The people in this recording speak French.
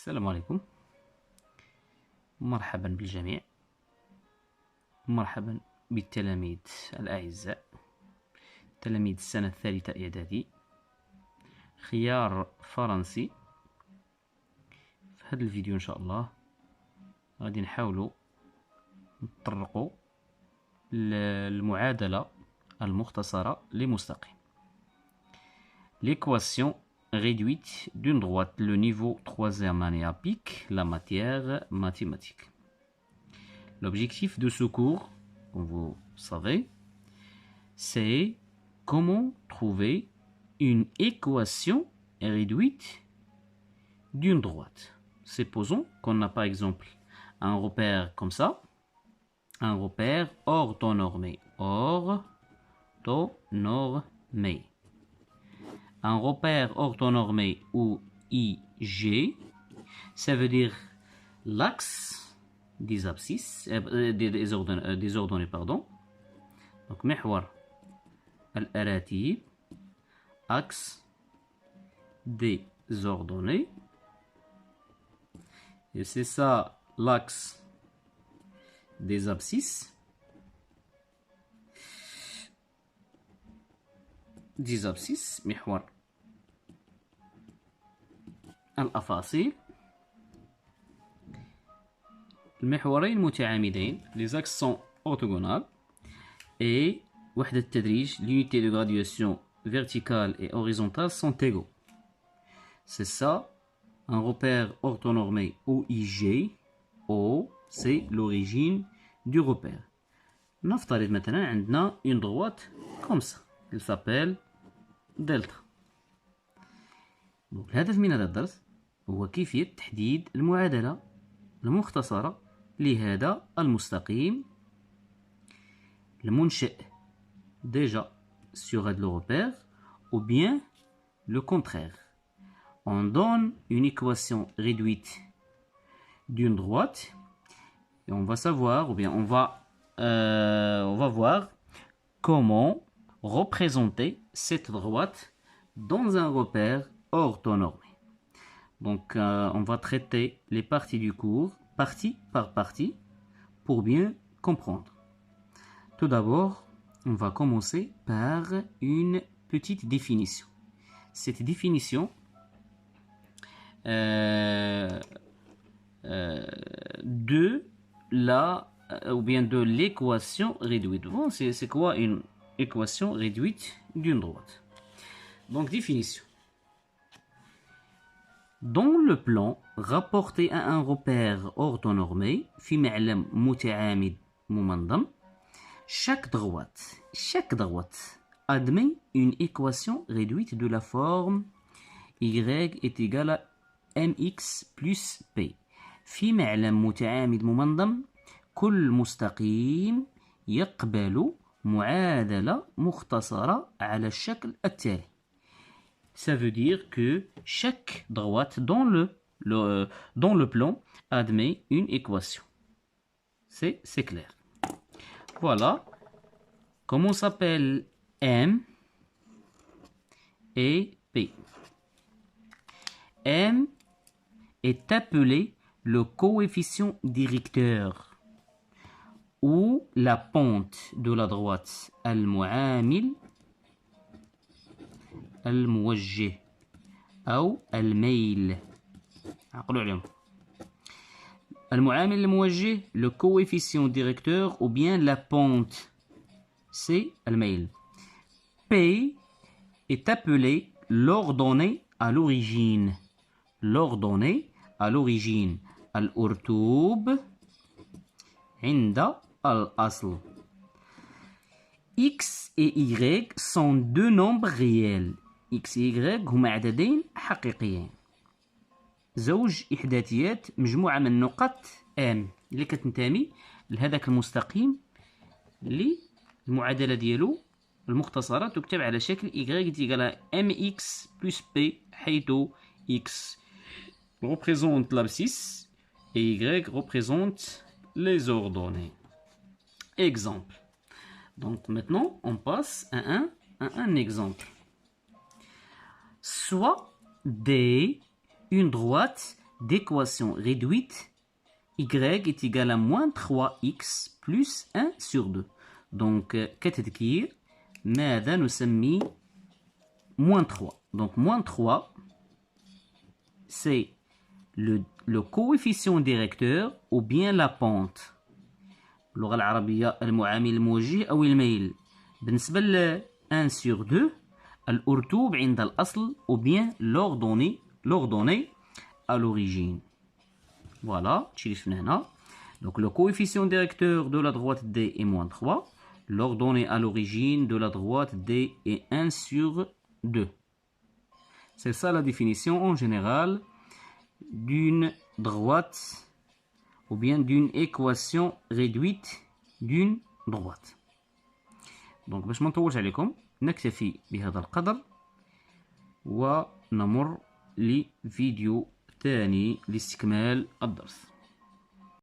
السلام عليكم. مرحبا بالجميع، مرحبا بالتلاميذ الأعزاء، تلاميذ السنة الثالثة إعدادي، خيار فرنسي. في هذا الفيديو إن شاء الله غادي نحاولوا نطرقوا المعادلة المختصرة لمستقيم. L'équation réduite d'une droite, le niveau 3e année applique la matière mathématique. L'objectif de ce cours, comme vous savez, c'est comment trouver une équation réduite d'une droite. Supposons qu'on a par exemple un repère comme ça, un repère orthonormé, un repère orthonormé ou IG, ça veut dire l'axe des abscisses, des ordonnées, pardon. Donc, محور الأراتيب, axe des ordonnées. Et c'est ça l'axe des abscisses. محور الأفاصيل. المحورين متعامدين, les axes sont orthogonales, et وحدة التدريج, l'unité de graduation verticale et horizontale sont égaux. C'est ça un repère orthonormé OIG. O, c'est l'origine du repère. نفترض مثلا عندنا une droite comme ça, elle s'appelle دلتا. الهدف من هذا الدرس هو كيفية تحديد المعادلة المختصرة لهذا المستقيم المنشئ déjà sur le repère, ou bien le contraire. On donne une équation réduite d'une droite et on va savoir, ou bien on va voir comment représenter cette droite dans un repère orthonormé. Donc, on va traiter les parties du cours, partie par partie, pour bien comprendre. Tout d'abord, on va commencer par une petite définition. Cette définition de l'équation réduite. Bon, c'est quoi une équation réduite d'une droite? Donc, définition. Dans le plan rapporté à un repère orthonormé, في معلم متعامد ممنظم, chaque droite admet une équation réduite de la forme y est égal à mx plus p. في معلم متعامد ممنظم, كل مستقيم يقبل معادلة مختصرة على الشكل التالي. Ça veut dire que chaque droite dans le plan admet une équation. C'est clair. Voilà comment s'appelle M et P. M est appelé le coefficient directeur ou la pente de la droite المعامل الموجه أو الميل. عقلوا عليهم. المعامل الموجه, le coefficient directeur, ou bien la pente, c'est الميل. P est appelé l'ordonnée à l'origine. L'ordonnée à l'origine. الأرتوب عند الأصل. X et Y sont deux nombres réels. X et Y هما عددين حقيقيين. زوج إحداثيات مجموعة من نقط M اللي كتنتمي لهذاك المستقيم اللي المعادلة ديالو المختصرة تكتب على شكل Y égale mx plus p, حيث X représente l'abscisse et Y représente les ordonnées. Exemple. Donc maintenant, on passe à un exemple. Soit D, une droite d'équation réduite y est égal à moins 3x plus 1 sur 2. Donc, كتذكير ماذا نسمي moins 3. Donc, moins 3, c'est le coefficient directeur ou bien la pente. اللغة العربية المعامل الموجه أو الميل. بالنسبة ل 1 sur 2 الأرتوب عند الأصل ou bien l'ordonnée à l'origine. Voilà, donc le coefficient directeur de la droite D est moins 3. L'ordonnée à l'origine de la droite D est 1 sur 2. C'est ça la définition en général d'une droite ou bien d'une équation réduite d'une droite. Donc باش ما نطولش عليكم نكتفي بهذا القدر ونمر لفيديو ثاني لاستكمال الدرس.